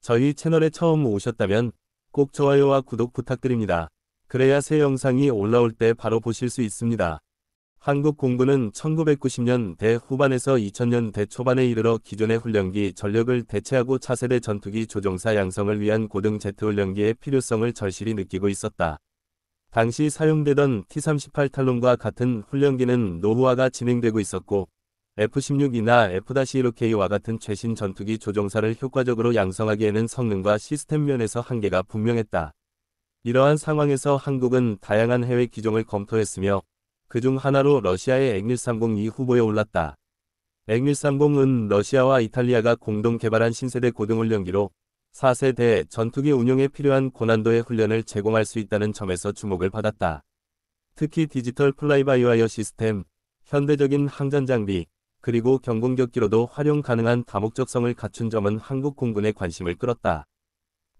저희 채널에 처음 오셨다면 꼭 좋아요와 구독 부탁드립니다. 그래야 새 영상이 올라올 때 바로 보실 수 있습니다. 한국 공군은 1990년대 후반에서 2000년대 초반에 이르러 기존의 훈련기 전력을 대체하고 차세대 전투기 조종사 양성을 위한 고등 제트 훈련기의 필요성을 절실히 느끼고 있었다. 당시 사용되던 T-38 탈론과 같은 훈련기는 노후화가 진행되고 있었고 F-16이나 F-15K와 같은 최신 전투기 조종사를 효과적으로 양성하기에는 성능과 시스템 면에서 한계가 분명했다. 이러한 상황에서 한국은 다양한 해외 기종을 검토했으며 그중 하나로 러시아의 엑-130이 후보에 올랐다. 엑-130은 러시아와 이탈리아가 공동 개발한 신세대 고등훈련기로 4세대 전투기 운용에 필요한 고난도의 훈련을 제공할 수 있다는 점에서 주목을 받았다. 특히 디지털 플라이바이와이어 시스템, 현대적인 항전 장비, 그리고 경공격기로도 활용 가능한 다목적성을 갖춘 점은 한국 공군의 관심을 끌었다.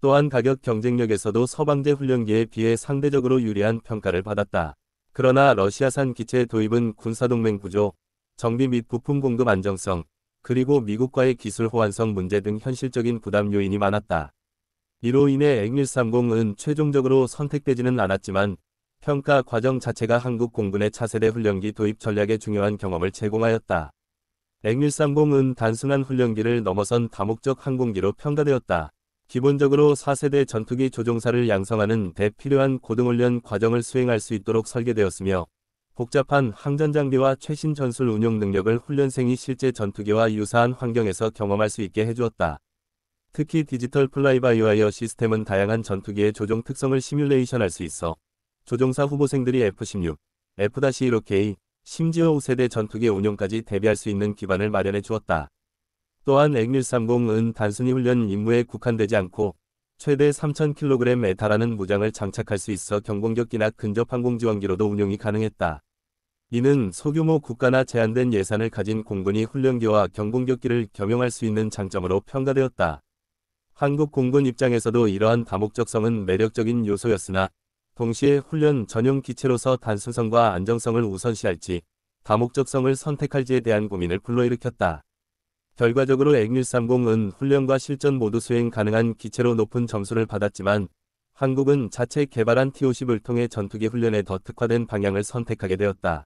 또한 가격 경쟁력에서도 서방제 훈련기에 비해 상대적으로 유리한 평가를 받았다. 그러나 러시아산 기체 도입은 군사동맹 구조, 정비 및 부품 공급 안정성, 그리고 미국과의 기술 호환성 문제 등 현실적인 부담 요인이 많았다. 이로 인해 엑-130은 최종적으로 선택되지는 않았지만 평가 과정 자체가 한국 공군의 차세대 훈련기 도입 전략에 중요한 경험을 제공하였다. 엑-130은 단순한 훈련기를 넘어선 다목적 항공기로 평가되었다. 기본적으로 4세대 전투기 조종사를 양성하는 데 필요한 고등훈련 과정을 수행할 수 있도록 설계되었으며 복잡한 항전 장비와 최신 전술 운용 능력을 훈련생이 실제 전투기와 유사한 환경에서 경험할 수 있게 해주었다. 특히 디지털 플라이바이와이어 시스템은 다양한 전투기의 조종 특성을 시뮬레이션할 수 있어 조종사 후보생들이 F-16, F-15K, 심지어 5세대 전투기 운용까지 대비할 수 있는 기반을 마련해 주었다. 또한 엑-130은 단순히 훈련 임무에 국한되지 않고 최대 3000kg에 달하는 무장을 장착할 수 있어 경공격기나 근접항공지원기로도 운용이 가능했다. 이는 소규모 국가나 제한된 예산을 가진 공군이 훈련기와 경공격기를 겸용할 수 있는 장점으로 평가되었다. 한국 공군 입장에서도 이러한 다목적성은 매력적인 요소였으나 동시에 훈련 전용 기체로서 단순성과 안정성을 우선시할지 다목적성을 선택할지에 대한 고민을 불러일으켰다. 결과적으로 엑-130은 훈련과 실전 모두 수행 가능한 기체로 높은 점수를 받았지만 한국은 자체 개발한 T-50을 통해 전투기 훈련에 더 특화된 방향을 선택하게 되었다.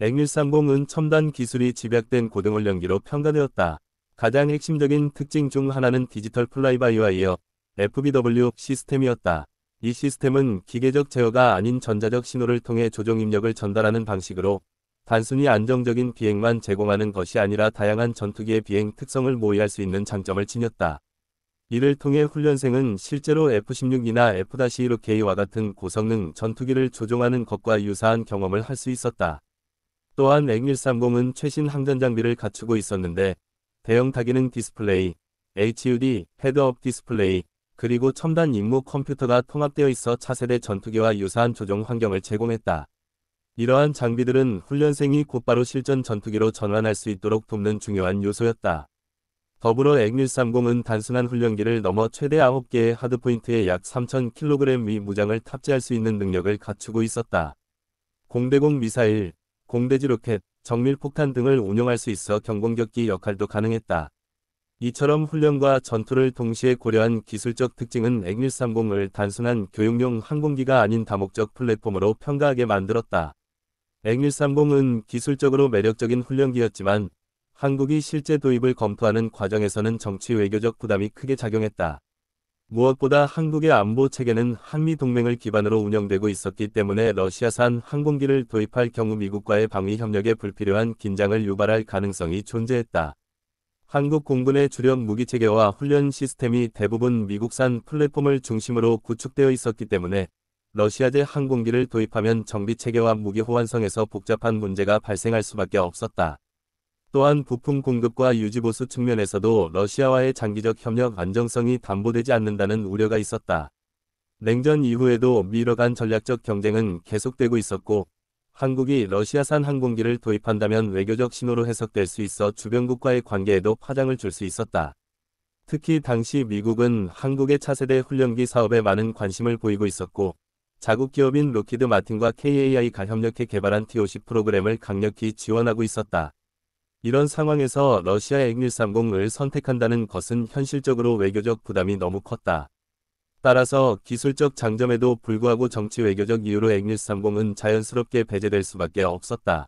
엑-130은 첨단 기술이 집약된 고등훈련기로 평가되었다. 가장 핵심적인 특징 중 하나는 디지털 플라이바이와이어 FBW 시스템이었다. 이 시스템은 기계적 제어가 아닌 전자적 신호를 통해 조종 입력을 전달하는 방식으로 단순히 안정적인 비행만 제공하는 것이 아니라 다양한 전투기의 비행 특성을 모의할 수 있는 장점을 지녔다. 이를 통해 훈련생은 실제로 F-16이나 F-15K와 같은 고성능 전투기를 조종하는 것과 유사한 경험을 할 수 있었다. 또한 엑-130은 최신 항전 장비를 갖추고 있었는데 대형 다기능 디스플레이, HUD, 헤드업 디스플레이, 그리고 첨단 임무 컴퓨터가 통합되어 있어 차세대 전투기와 유사한 조종 환경을 제공했다. 이러한 장비들은 훈련생이 곧바로 실전 전투기로 전환할 수 있도록 돕는 중요한 요소였다. 더불어 엑-130은 단순한 훈련기를 넘어 최대 9개의 하드포인트에 약 3000kg의 무장을 탑재할 수 있는 능력을 갖추고 있었다. 공대공 미사일, 공대지 로켓, 정밀폭탄 등을 운용할 수 있어 경공격기 역할도 가능했다. 이처럼 훈련과 전투를 동시에 고려한 기술적 특징은 엑-130을 단순한 교육용 항공기가 아닌 다목적 플랫폼으로 평가하게 만들었다. 엑-130은 기술적으로 매력적인 훈련기였지만 한국이 실제 도입을 검토하는 과정에서는 정치 외교적 부담이 크게 작용했다. 무엇보다 한국의 안보 체계는 한미 동맹을 기반으로 운영되고 있었기 때문에 러시아산 항공기를 도입할 경우 미국과의 방위 협력에 불필요한 긴장을 유발할 가능성이 존재했다. 한국 공군의 주력 무기체계와 훈련 시스템이 대부분 미국산 플랫폼을 중심으로 구축되어 있었기 때문에 러시아제 항공기를 도입하면 정비체계와 무기 호환성에서 복잡한 문제가 발생할 수밖에 없었다. 또한 부품 공급과 유지보수 측면에서도 러시아와의 장기적 협력 안정성이 담보되지 않는다는 우려가 있었다. 냉전 이후에도 미러 간 전략적 경쟁은 계속되고 있었고 한국이 러시아산 항공기를 도입한다면 외교적 신호로 해석될 수 있어 주변국과의 관계에도 파장을 줄 수 있었다. 특히 당시 미국은 한국의 차세대 훈련기 사업에 많은 관심을 보이고 있었고 자국 기업인 록히드 마틴과 KAI가 협력해 개발한 T-50 프로그램을 강력히 지원하고 있었다. 이런 상황에서 러시아 엑130을 선택한다는 것은 현실적으로 외교적 부담이 너무 컸다. 따라서 기술적 장점에도 불구하고 정치 외교적 이유로 엑130은 자연스럽게 배제될 수밖에 없었다.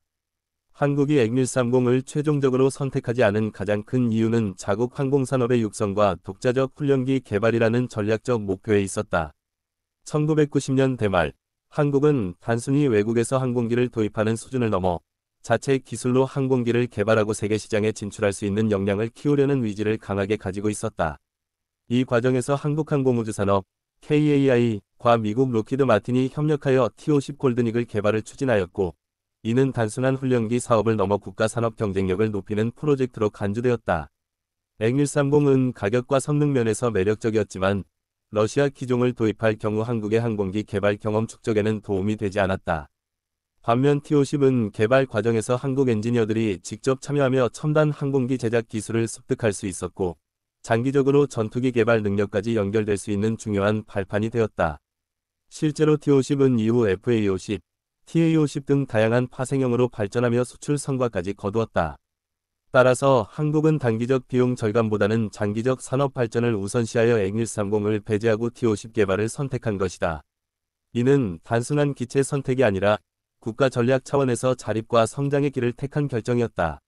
한국이 엑130을 최종적으로 선택하지 않은 가장 큰 이유는 자국 항공산업의 육성과 독자적 훈련기 개발이라는 전략적 목표에 있었다. 1990년대 말, 한국은 단순히 외국에서 항공기를 도입하는 수준을 넘어 자체 기술로 항공기를 개발하고 세계 시장에 진출할 수 있는 역량을 키우려는 의지를 강하게 가지고 있었다. 이 과정에서 한국항공우주산업, KAI과 미국 로키드 마틴이 협력하여 T-50 골드닉을 개발을 추진하였고, 이는 단순한 훈련기 사업을 넘어 국가 산업 경쟁력을 높이는 프로젝트로 간주되었다. 엑130은 가격과 성능 면에서 매력적이었지만 러시아 기종을 도입할 경우 한국의 항공기 개발 경험 축적에는 도움이 되지 않았다. 반면 T-50은 개발 과정에서 한국 엔지니어들이 직접 참여하며 첨단 항공기 제작 기술을 습득할 수 있었고, 장기적으로 전투기 개발 능력까지 연결될 수 있는 중요한 발판이 되었다. 실제로 T-50은 이후 FA-50, TA-50 등 다양한 파생형으로 발전하며 수출 성과까지 거두었다. 따라서 한국은 단기적 비용 절감보다는 장기적 산업 발전을 우선시하여 엑130을 배제하고 T-50 개발을 선택한 것이다. 이는 단순한 기체 선택이 아니라 국가 전략 차원에서 자립과 성장의 길을 택한 결정이었다.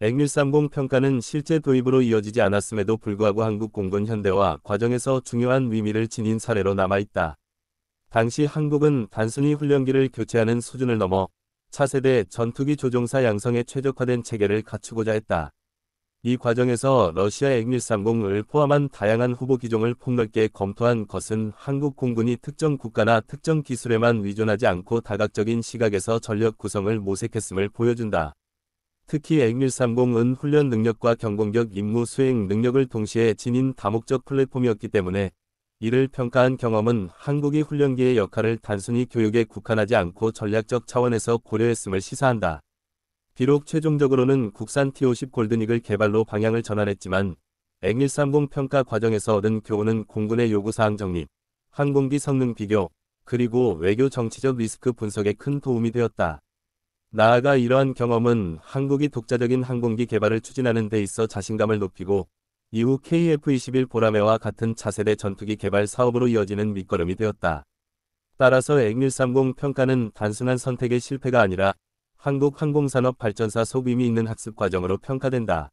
엑130 평가는 실제 도입으로 이어지지 않았음에도 불구하고 한국 공군 현대화 과정에서 중요한 의미를 지닌 사례로 남아있다. 당시 한국은 단순히 훈련기를 교체하는 수준을 넘어 차세대 전투기 조종사 양성에 최적화된 체계를 갖추고자 했다. 이 과정에서 러시아 엑130을 포함한 다양한 후보 기종을 폭넓게 검토한 것은 한국 공군이 특정 국가나 특정 기술에만 의존하지 않고 다각적인 시각에서 전력 구성을 모색했음을 보여준다. 특히 엑130은 훈련 능력과 경공격 임무 수행 능력을 동시에 지닌 다목적 플랫폼이었기 때문에 이를 평가한 경험은 한국이 훈련기의 역할을 단순히 교육에 국한하지 않고 전략적 차원에서 고려했음을 시사한다. 비록 최종적으로는 국산 T-50 골드닉을 개발로 방향을 전환했지만 엑130 평가 과정에서 얻은 교훈은 공군의 요구사항 정립, 항공기 성능 비교, 그리고 외교 정치적 리스크 분석에 큰 도움이 되었다. 나아가 이러한 경험은 한국이 독자적인 항공기 개발을 추진하는 데 있어 자신감을 높이고 이후 KF-21 보라매와 같은 차세대 전투기 개발 사업으로 이어지는 밑거름이 되었다. 따라서 엑130 평가는 단순한 선택의 실패가 아니라 한국 항공산업 발전사 속 의미 있는 학습 과정으로 평가된다.